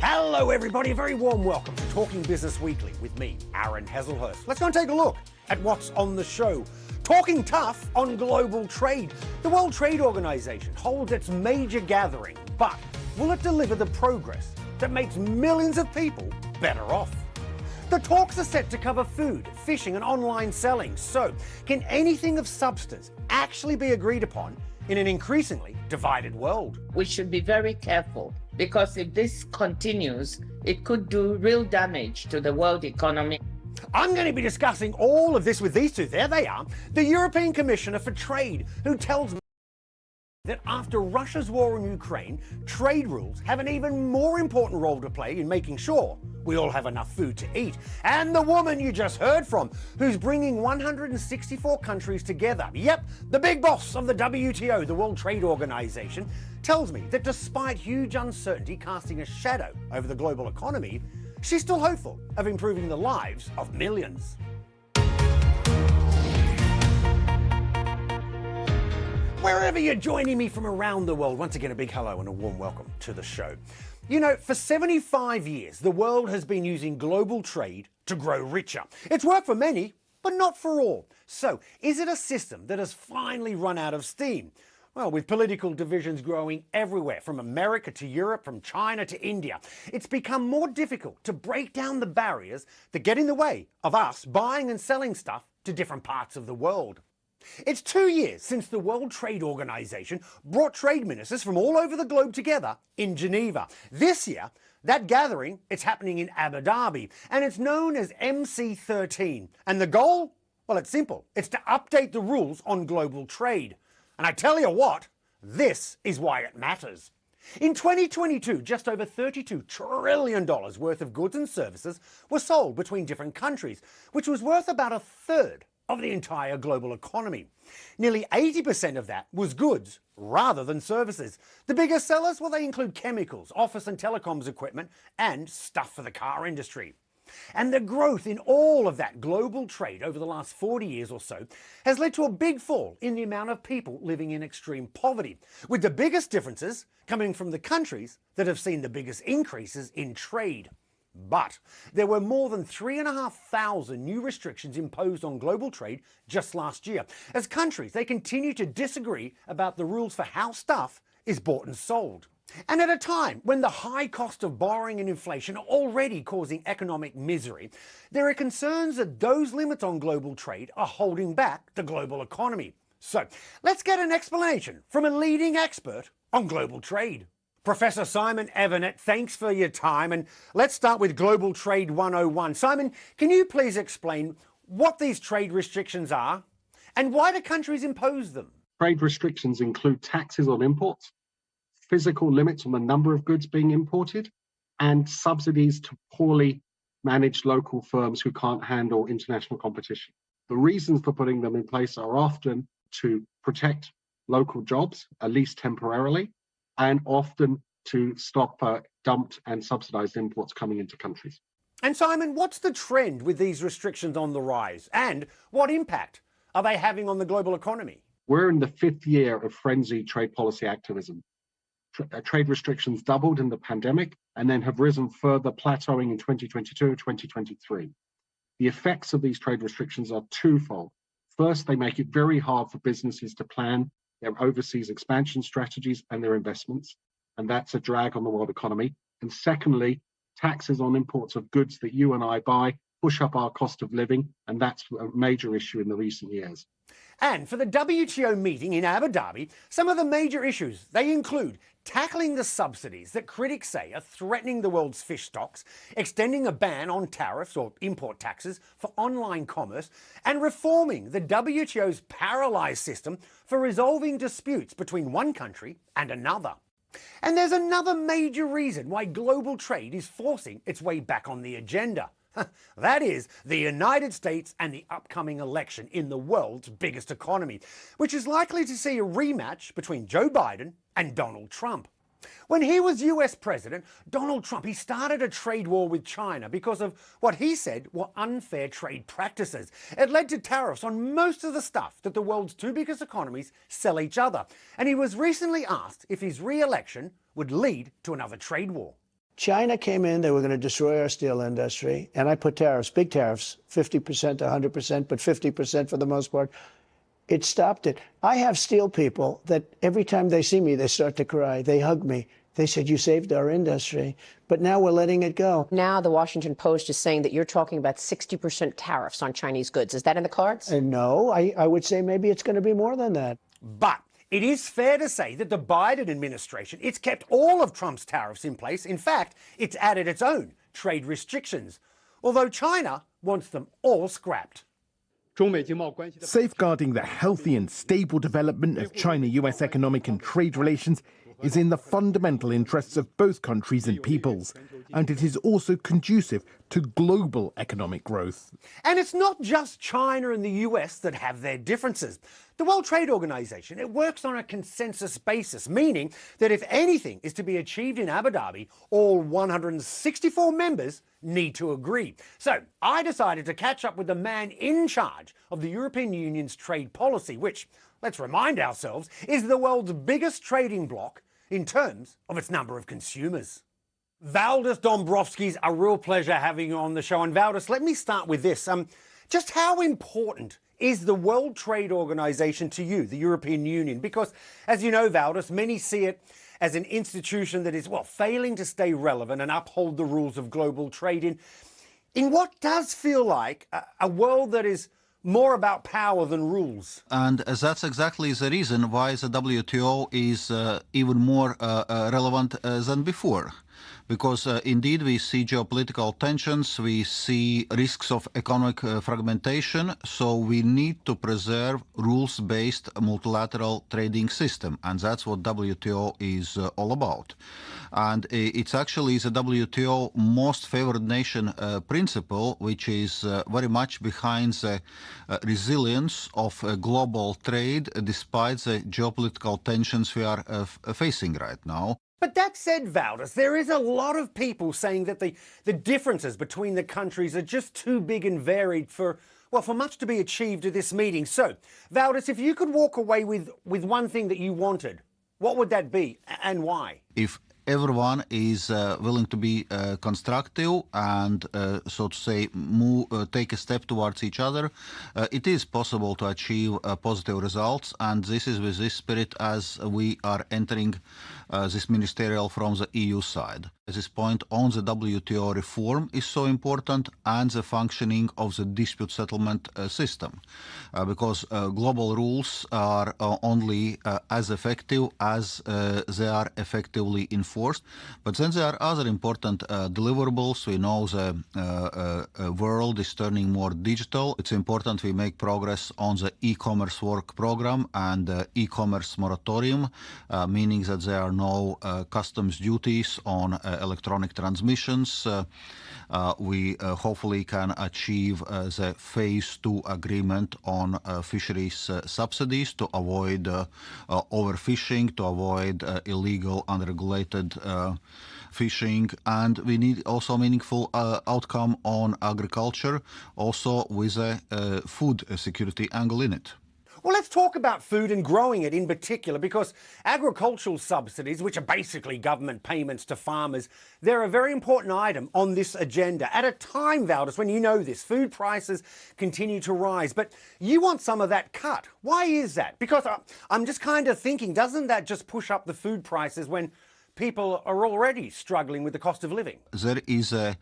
Hello everybody, a very warm welcome to Talking Business Weekly with me, Aaron Heslehurst. Let's go and take a look at what's on the show. Talking tough on global trade. The World Trade Organization holds its major gathering, but will it deliver the progress that makes millions of people better off? The talks are set to cover food, fishing and online selling. So, can anything of substance actually be agreed upon in an increasingly divided world? We should be very careful, because if this continues, it could do real damage to the world economy. I'm going to be discussing all of this with these two. There they are. The European Commissioner for Trade, who tells me that after Russia's war in Ukraine, trade rules have an even more important role to play in making sure we all have enough food to eat. And the woman you just heard from, who's bringing 164 countries together. Yep, the big boss of the WTO, the World Trade Organization, tells me that despite huge uncertainty casting a shadow over the global economy, she's still hopeful of improving the lives of millions. Wherever you're joining me from around the world, once again a big hello and a warm welcome to the show. You know, for 75 years, the world has been using global trade to grow richer. It's worked for many, but not for all. So, is it a system that has finally run out of steam? Well, with political divisions growing everywhere, from America to Europe, from China to India, it's become more difficult to break down the barriers that get in the way of us buying and selling stuff to different parts of the world. It's 2 years since the World Trade Organization brought trade ministers from all over the globe together in Geneva. This year, that gathering, it's happening in Abu Dhabi, and it's known as MC13. And the goal? Well, it's simple. It's to update the rules on global trade. And I tell you what, this is why it matters. In 2022, just over $32 trillion worth of goods and services were sold between different countries, which was worth about a third of the entire global economy. Nearly 80% of that was goods rather than services. The biggest sellers, well, they include chemicals, office and telecoms equipment, and stuff for the car industry. And the growth in all of that global trade over the last 40 years or so has led to a big fall in the amount of people living in extreme poverty, with the biggest differences coming from the countries that have seen the biggest increases in trade. But there were more than 3,500 new restrictions imposed on global trade just last year, as countries, they continue to disagree about the rules for how stuff is bought and sold. And at a time when the high cost of borrowing and inflation are already causing economic misery, there are concerns that those limits on global trade are holding back the global economy. So let's get an explanation from a leading expert on global trade. Professor Simon Evanet, thanks for your time, and let's start with Global Trade 101. Simon, can you please explain what these trade restrictions are and why do countries impose them? Trade restrictions include taxes on imports, physical limits on the number of goods being imported, and subsidies to poorly managed local firms who can't handle international competition. The reasons for putting them in place are often to protect local jobs, at least temporarily, and often to stop dumped and subsidized imports coming into countries. And Simon, what's the trend with these restrictions on the rise, and what impact are they having on the global economy? We're in the fifth year of frenzied trade policy activism. Trade restrictions doubled in the pandemic and then have risen further, plateauing in 2022 and 2023. The effects of these trade restrictions are twofold. First, they make it very hard for businesses to plan their overseas expansion strategies and their investments, and that's a drag on the world economy. And secondly, taxes on imports of goods that you and I buy push up our cost of living, and that's a major issue in the recent years. And for the WTO meeting in Abu Dhabi, some of the major issues, they include tackling the subsidies that critics say are threatening the world's fish stocks, extending a ban on tariffs or import taxes for online commerce, and reforming the WTO's paralysed system for resolving disputes between one country and another. And there's another major reason why global trade is forcing its way back on the agenda. That is the United States and the upcoming election in the world's biggest economy, which is likely to see a rematch between Joe Biden and Donald Trump. When he was US president, Donald Trump, he started a trade war with China because of what he said were unfair trade practices. It led to tariffs on most of the stuff that the world's two biggest economies sell each other. And he was recently asked if his re-election would lead to another trade war. China came in, they were going to destroy our steel industry, and I put tariffs, big tariffs, 50% to 100%, but 50% for the most part. It stopped it. I have steel people that every time they see me, they start to cry. They hug me. They said, you saved our industry, but now we're letting it go. Now the Washington Post is saying that you're talking about 60% tariffs on Chinese goods. Is that in the cards? No, I would say maybe it's going to be more than that. But it is fair to say that the Biden administration, it's kept all of Trump's tariffs in place. In fact, it's added its own trade restrictions, although China wants them all scrapped. Safeguarding the healthy and stable development of China-US economic and trade relations is in the fundamental interests of both countries and peoples, and it is also conducive to global economic growth. And it's not just China and the US that have their differences. The World Trade Organization, it works on a consensus basis, meaning that if anything is to be achieved in Abu Dhabi, all 164 members need to agree. So I decided to catch up with the man in charge of the European Union's trade policy, which, let's remind ourselves, is the world's biggest trading bloc in terms of its number of consumers. Valdis Dombrovskis, a real pleasure having you on the show. And Valdis, let me start with this. Just how important is the World Trade Organization to you, the European Union? Because, as you know, Valdis, many see it as an institution that is, well, failing to stay relevant and uphold the rules of global trade in what does feel like a world that is more about power than rules. And that's exactly the reason why the WTO is even more relevant than before. Because indeed we see geopolitical tensions, we see risks of economic fragmentation, so we need to preserve rules-based multilateral trading system, and that's what WTO is all about. And it's actually the WTO most favored nation principle, which is very much behind the resilience of global trade despite the geopolitical tensions we are facing right now. But that said, Valdis, there is a lot of people saying that the differences between the countries are just too big and varied for much to be achieved at this meeting. So, Valdis, if you could walk away with one thing that you wanted, what would that be and why? If everyone is willing to be constructive and, so to say, take a step towards each other, it is possible to achieve positive results. And this is with this spirit as we are entering this ministerial from the EU side. At this point on, the WTO reform is so important, and the functioning of the dispute settlement system, because global rules are only as effective as they are effectively enforced. But then there are other important deliverables. We know the world is turning more digital. It's important we make progress on the e-commerce work program and e-commerce moratorium, meaning that there are no customs duties on electronic transmissions. We hopefully can achieve the phase 2 agreement on fisheries subsidies to avoid overfishing, to avoid illegal, unregulated fishing, and we need also meaningful outcome on agriculture, also with a food security angle in it. Well, let's talk about food and growing it in particular, because agricultural subsidies, which are basically government payments to farmers, they're a very important item on this agenda. At a time, Valdis, when you know this, food prices continue to rise, but you want some of that cut. Why is that? Because I'm just kind of thinking, doesn't that just push up the food prices when people are already struggling with the cost of living? There is a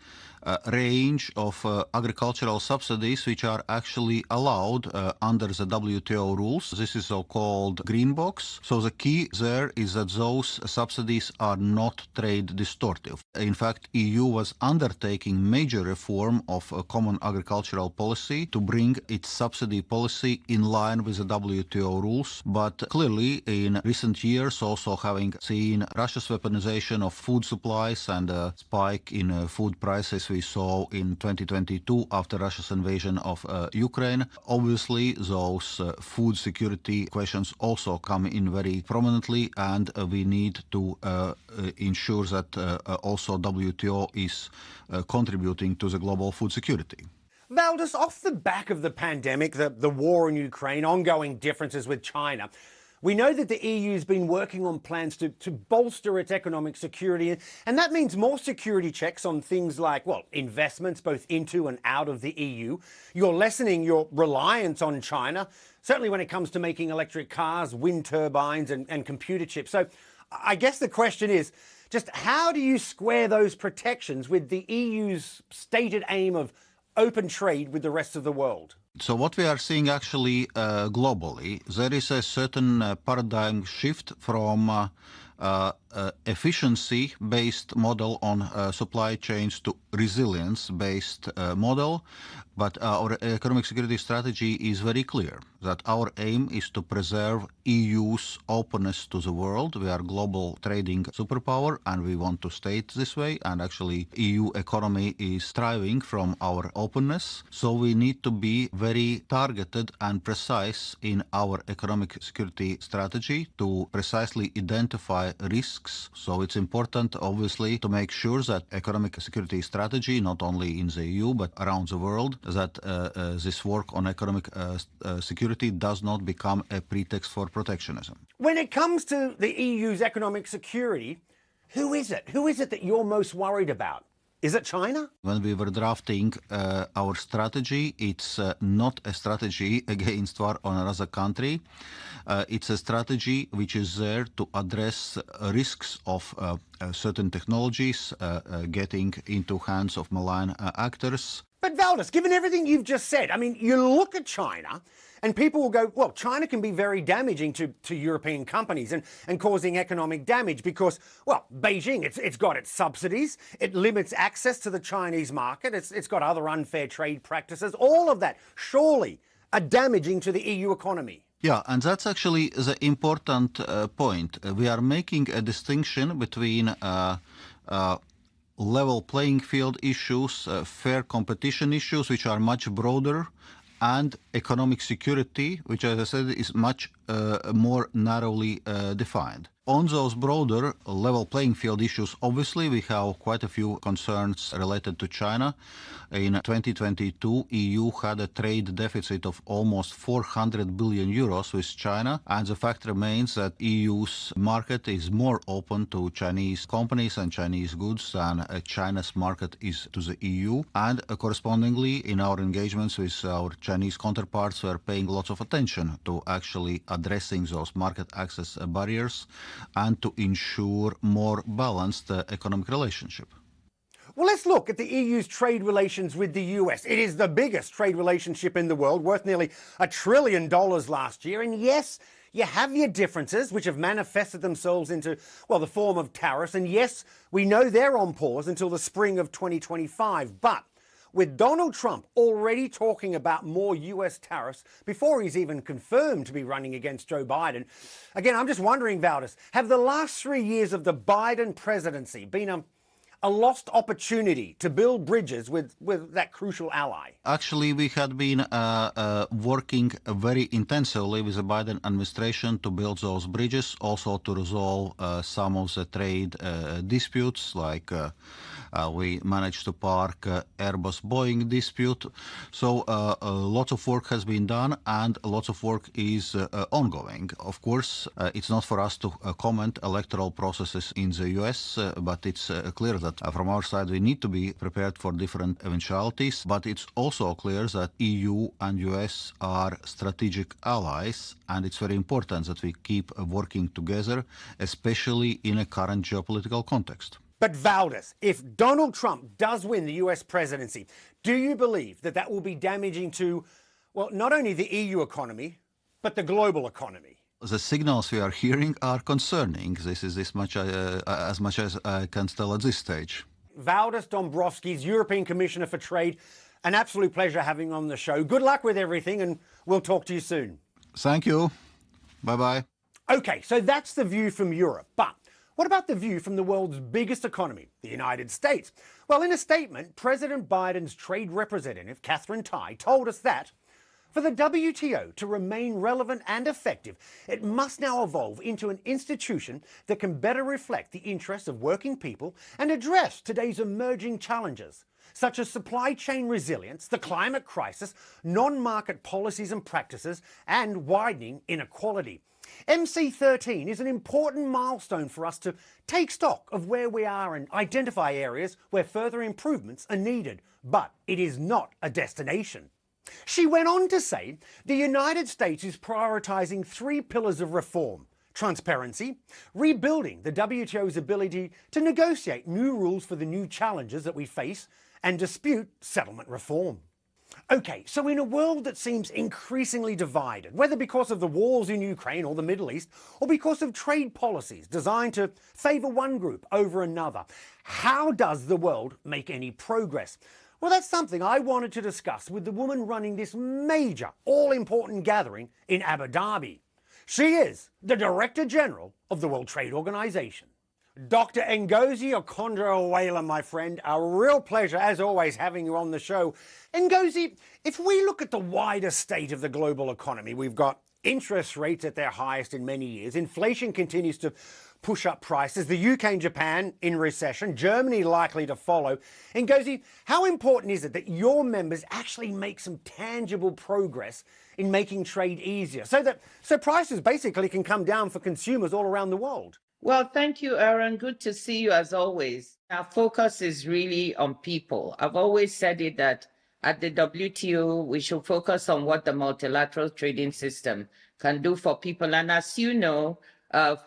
range of agricultural subsidies which are actually allowed under the WTO rules. This is so-called green box. So the key there is that those subsidies are not trade distortive. In fact, EU was undertaking major reform of a common agricultural policy to bring its subsidy policy in line with the WTO rules. But clearly, in recent years, also having seen Russia's weaponization of food supplies and a spike in food prices we saw in 2022 after Russia's invasion of Ukraine. Obviously, those food security questions also come in very prominently, and we need to ensure that also WTO is contributing to the global food security. Valdis, off the back of the pandemic, the war in Ukraine, ongoing differences with China, We know that the EU's been working on plans to bolster its economic security, and that means more security checks on things like, well, investments both into and out of the EU. You're lessening your reliance on China, certainly when it comes to making electric cars, wind turbines, and computer chips. So I guess the question is, just how do you square those protections with the EU's stated aim of open trade with the rest of the world? So what we are seeing actually globally, there is a certain paradigm shift from efficiency-based model on supply chains to resilience-based model. But our economic security strategy is very clear that our aim is to preserve EU's openness to the world. We are global trading superpower and we want to stay this way. And actually EU economy is thriving from our openness. So we need to be very targeted and precise in our economic security strategy to precisely identify risks. So it's important, obviously, to make sure that economic security strategy, not only in the EU, but around the world, that this work on economic security does not become a pretext for protectionism. When it comes to the EU's economic security, who is it? Who is it that you're most worried about? Is it China? When we were drafting our strategy, it's not a strategy against war on another country. It's a strategy which is there to address risks of certain technologies getting into hands of malign actors. But Valdis, given everything you've just said, I mean, you look at China and people will go, well, China can be very damaging to European companies and causing economic damage because, well, Beijing, it's got its subsidies, it limits access to the Chinese market, it's got other unfair trade practices. All of that surely are damaging to the EU economy. Yeah, and that's actually the important point. We are making a distinction between level playing field issues, fair competition issues, which are much broader, and economic security, which, as I said, is much more narrowly defined. On those broader level playing field issues, obviously, we have quite a few concerns related to China. In 2022, EU had a trade deficit of almost 400 billion euros with China, and the fact remains that EU's market is more open to Chinese companies and Chinese goods than China's market is to the EU. And correspondingly, in our engagements with our Chinese counterparts, we are paying lots of attention to actually addressing those market access barriers and to ensure more balanced economic relationship. Well, let's look at the EU's trade relations with the US. It is the biggest trade relationship in the world, worth nearly $1 trillion last year. And yes, you have your differences, which have manifested themselves into, well, the form of tariffs. And yes, we know they're on pause until the spring of 2025. But with Donald Trump already talking about more US tariffs before he's even confirmed to be running against Joe Biden, again, I'm just wondering, Valdis, have the last 3 years of the Biden presidency been a lost opportunity to build bridges with that crucial ally? Actually, we had been working very intensively with the Biden administration to build those bridges, also to resolve some of the trade disputes, like we managed to park Airbus-Boeing dispute. So lots of work has been done and lots of work is ongoing. Of course, it's not for us to comment electoral processes in the US, but it's clear that from our side we need to be prepared for different eventualities. But it's also clear that EU and US are strategic allies, and it's very important that we keep working together, especially in a current geopolitical context. But Valdis, if Donald Trump does win the US presidency, do you believe that that will be damaging to, well, not only the EU economy, but the global economy? The signals we are hearing are concerning. This is as much as I can tell at this stage. Valdis Dombrovskis, European Commissioner for Trade, an absolute pleasure having you on the show. Good luck with everything, and we'll talk to you soon. Thank you. Bye-bye. Okay, so that's the view from Europe. But what about the view from the world's biggest economy, the United States? Well, in a statement, President Biden's trade representative, Catherine Tai, told us that for the WTO to remain relevant and effective, it must now evolve into an institution that can better reflect the interests of working people and address today's emerging challenges, such as supply chain resilience, the climate crisis, non-market policies and practices, and widening inequality. MC13 is an important milestone for us to take stock of where we are and identify areas where further improvements are needed, but it is not a destination. She went on to say the United States is prioritising 3 pillars of reform: transparency, rebuilding the WTO's ability to negotiate new rules for the new challenges that we face, and dispute settlement reform. Okay, so in a world that seems increasingly divided, whether because of the wars in Ukraine or the Middle East, or because of trade policies designed to favour one group over another, how does the world make any progress? Well, that's something I wanted to discuss with the woman running this major, all-important gathering in Abu Dhabi. She is the Director General of the World Trade Organization. Dr. Ngozi Okojo-Iweala, my friend, a real pleasure, as always, having you on the show. Ngozi, if we look at the wider state of the global economy, we've got interest rates at their highest in many years. Inflation continues to push up prices. The UK and Japan in recession. Germany likely to follow. Ngozi, how important is it that your members actually make some tangible progress in making trade easier so prices basically can come down for consumers all around the world? Well, thank you, Aaron. Good to see you as always. Our focus is really on people. I've always said it that at the WTO, we should focus on what the multilateral trading system can do for people. And as you know,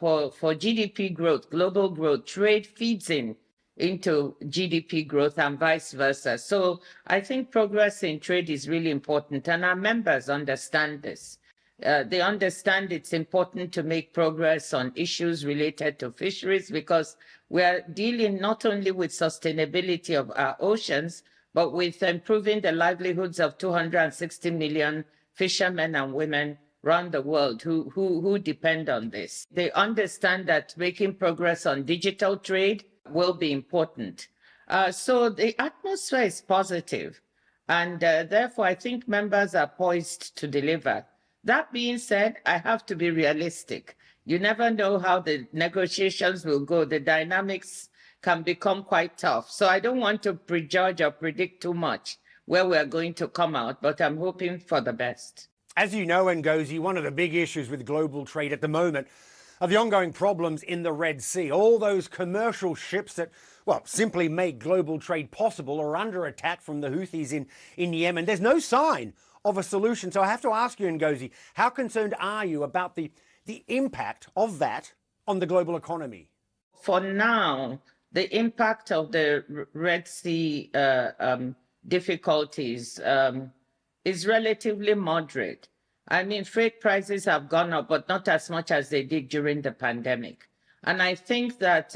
for GDP growth, global growth, trade feeds into GDP growth and vice versa. So I think progress in trade is really important, and our members understand this. They understand it's important to make progress on issues related to fisheries because we're dealing not only with sustainability of our oceans, but with improving the livelihoods of 260 million fishermen and women around the world who depend on this. They understand that making progress on digital trade will be important. So the atmosphere is positive, and therefore I think members are poised to deliver. That being said, I have to be realistic. You never know how the negotiations will go. The dynamics can become quite tough. So I don't want to prejudge or predict too much where we're going to come out, but I'm hoping for the best. As you know, Ngozi, one of the big issues with global trade at the moment are the ongoing problems in the Red Sea. All those commercial ships that, well, simply make global trade possible are under attack from the Houthis in Yemen. There's no sign of a solution. So I have to ask you, Ngozi, how concerned are you about the impact of that on the global economy? For now, the impact of the Red Sea difficulties is relatively moderate. I mean, freight prices have gone up, but not as much as they did during the pandemic. And I think that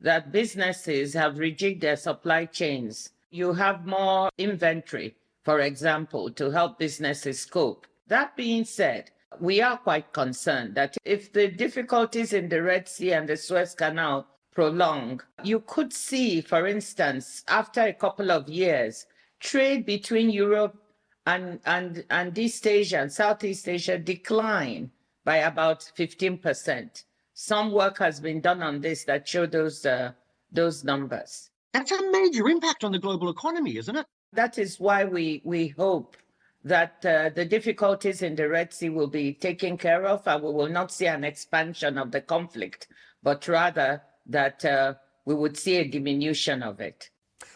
that businesses have rejigged their supply chains. You have more inventory, for example, to help businesses cope. That being said, we are quite concerned that if the difficulties in the Red Sea and the Suez Canal prolong, you could see, for instance, after a couple of years, trade between Europe and East Asia and Southeast Asia decline by about 15%. Some work has been done on this that show those numbers. That's a major impact on the global economy, isn't it? That is why we hope that the difficulties in the Red Sea will be taken care of and we will not see an expansion of the conflict, but rather that we would see a diminution of it.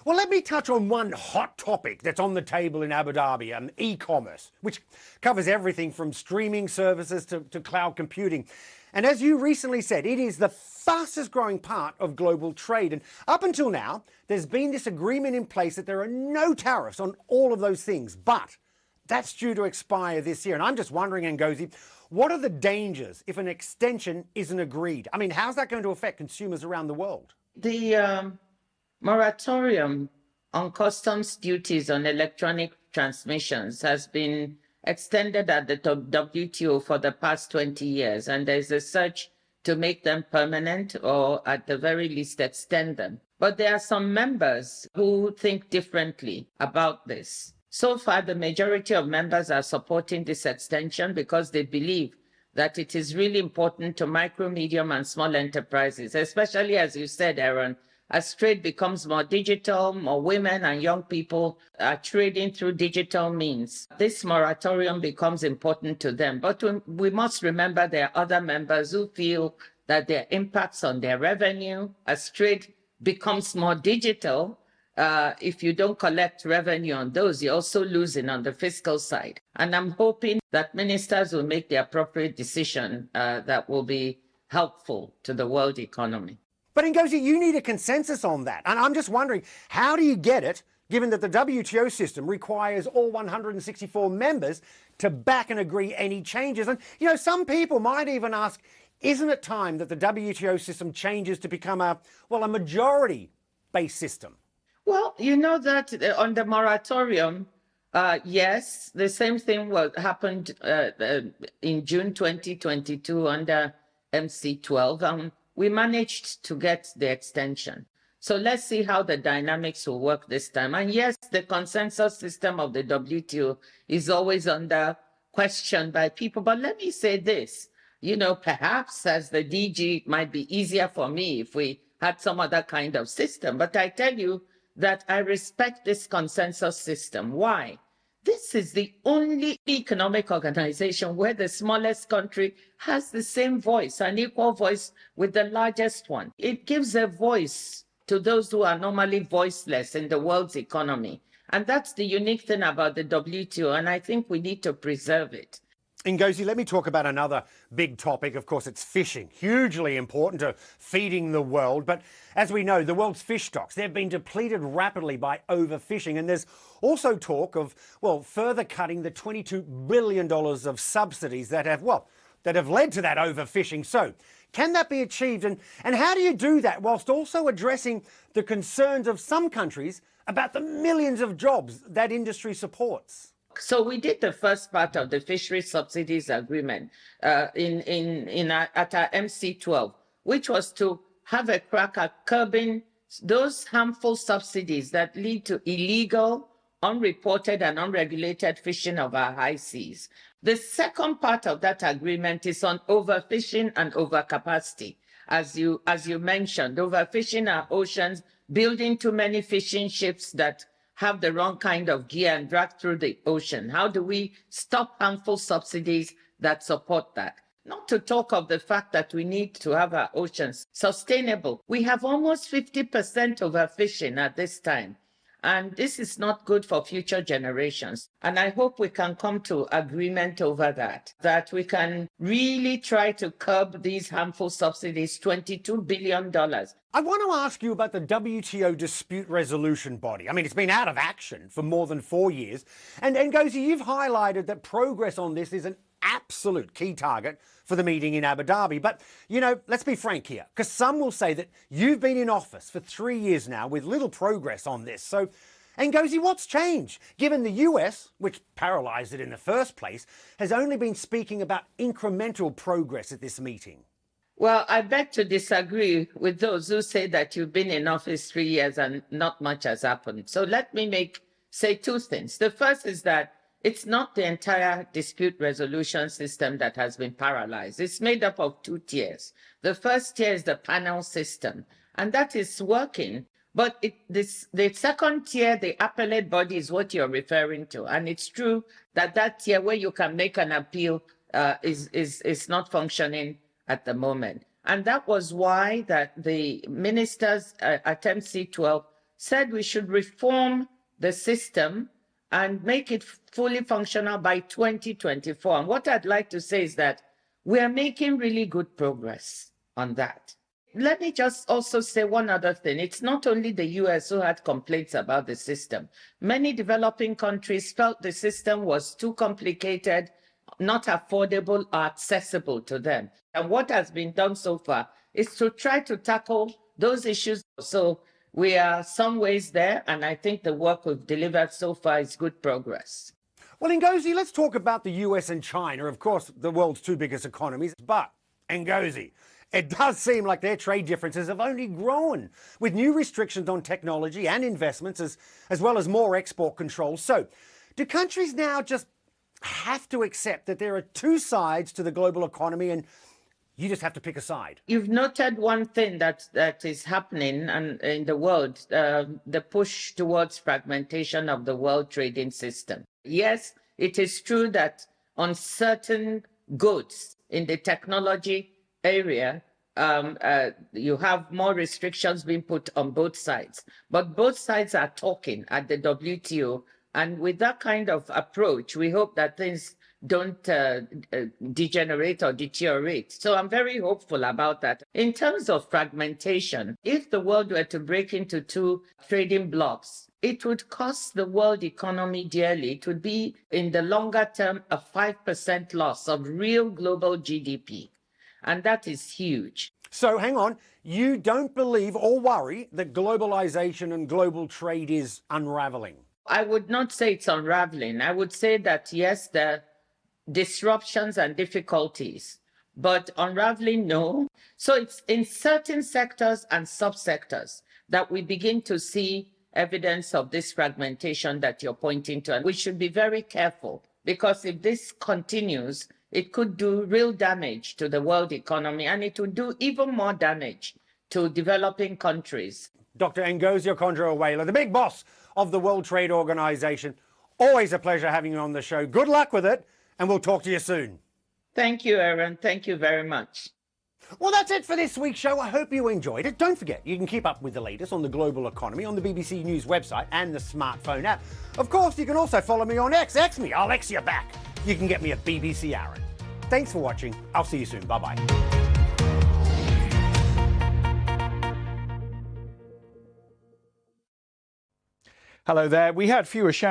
Well, let me touch on one hot topic that's on the table in Abu Dhabi, e-commerce, which covers everything from streaming services to cloud computing. And as you recently said, it is the fastest growing part of global trade. And up until now, there's been this agreement in place that there are no tariffs on all of those things. But that's due to expire this year. And I'm just wondering, Ngozi, what are the dangers if an extension isn't agreed? I mean, how's that going to affect consumers around the world? The moratorium on customs duties on electronic transmissions has been extended at the WTO for the past 20 years, and there's a search to make them permanent or at the very least extend them. But there are some members who think differently about this. So far, the majority of members are supporting this extension because they believe that it is really important to micro, medium, and small enterprises, especially, as you said, Aaron, as trade becomes more digital, more women and young people are trading through digital means. This moratorium becomes important to them. But we must remember there are other members who feel that there impacts on their revenue as trade becomes more digital. If you don't collect revenue on those, you're also losing on the fiscal side. And I'm hoping that ministers will make the appropriate decision that will be helpful to the world economy. But Ngozi, you need a consensus on that. And I'm just wondering, how do you get it, given that the WTO system requires all 164 members to back and agree any changes? And, you know, some people might even ask, isn't it time that the WTO system changes to become a majority-based system? Well, you know that on the moratorium, yes, the same thing happened in June 2022 under MC12. We managed to get the extension. So let's see how the dynamics will work this time. And yes, the consensus system of the WTO is always under question by people. But let me say this, you know, perhaps as the DG, it might be easier for me if we had some other kind of system. But I tell you that I respect this consensus system. Why? This is the only economic organization where the smallest country has the same voice, an equal voice with the largest one. It gives a voice to those who are normally voiceless in the world's economy. And that's the unique thing about the WTO, and I think we need to preserve it. Ngozi, let me talk about another big topic. Of course, it's fishing. Hugely important to feeding the world. But as we know, the world's fish stocks, they've been depleted rapidly by overfishing. And there's also talk of, well, further cutting the $22 billion of subsidies that have led to that overfishing. So can that be achieved? And how do you do that whilst also addressing the concerns of some countries about the millions of jobs that industry supports? So we did the first part of the fisheries subsidies agreement at our MC12, which was to have a crack at curbing those harmful subsidies that lead to illegal, unreported and unregulated fishing of our high seas. The second part of that agreement is on overfishing and overcapacity. As you mentioned, overfishing our oceans, building too many fishing ships that have the wrong kind of gear and drag through the ocean. How do we stop harmful subsidies that support that? Not to talk of the fact that we need to have our oceans sustainable. We have almost 50% overfishing at this time. And this is not good for future generations. And I hope we can come to agreement over that we can really try to curb these harmful subsidies, $22 billion. I want to ask you about the WTO dispute resolution body. I mean, it's been out of action for more than 4 years. And Ngozi, you've highlighted that progress on this is an absolute key target for the meeting in Abu Dhabi. But, you know, let's be frank here, because some will say that you've been in office for 3 years now with little progress on this. So, Ngozi, what's changed? Given the US, which paralysed it in the first place, has only been speaking about incremental progress at this meeting. Well, I beg to disagree with those who say that you've been in office 3 years and not much has happened. So let me say two things. The first is that it's not the entire dispute resolution system that has been paralyzed. It's made up of 2 tiers. The first tier is the panel system, and that is working. But the second tier, the appellate body, is what you're referring to. And it's true that tier where you can make an appeal is not functioning at the moment. And that was why that the ministers at MC12 said we should reform the system and make it fully functional by 2024. And what I'd like to say is that we are making really good progress on that. Let me just also say one other thing. It's not only the US who had complaints about the system. Many developing countries felt the system was too complicated, not affordable or accessible to them. And what has been done so far is to try to tackle those issues. So we are some ways there, and I think the work we've delivered so far is good progress. Well, Ngozi, let's talk about the US and China, of course, the world's 2 biggest economies. But, Ngozi, it does seem like their trade differences have only grown, with new restrictions on technology and investments, as well as more export controls. So, do countries now just have to accept that there are 2 sides to the global economy and You just have to pick a side. You've noted one thing that is happening in the world, the push towards fragmentation of the world trading system. Yes, it is true that on certain goods in the technology area, you have more restrictions being put on both sides. But both sides are talking at the WTO. And with that kind of approach, we hope that things don't degenerate or deteriorate. So I'm very hopeful about that. In terms of fragmentation, if the world were to break into two trading blocks, it would cost the world economy dearly. It would be, in the longer term, a 5% loss of real global GDP. And that is huge. So hang on, you don't believe or worry that globalization and global trade is unraveling? I would not say it's unraveling. I would say that, yes, there are disruptions and difficulties, but unraveling, no. So it's in certain sectors and subsectors that we begin to see evidence of this fragmentation that you're pointing to. And we should be very careful, because if this continues, it could do real damage to the world economy, and it would do even more damage to developing countries. Dr. Ngozi Okojo-Iweala, the big boss of the World Trade Organization. Always a pleasure having you on the show. Good luck with it, and we'll talk to you soon. Thank you, Aaron. Thank you very much. Well, that's it for this week's show. I hope you enjoyed it. Don't forget, you can keep up with the latest on the global economy on the BBC News website and the smartphone app. Of course, you can also follow me on X. X me. I'll X you back. You can get me at BBC Aaron. Thanks for watching. I'll see you soon. Bye-bye. Hello there. We had fewer showers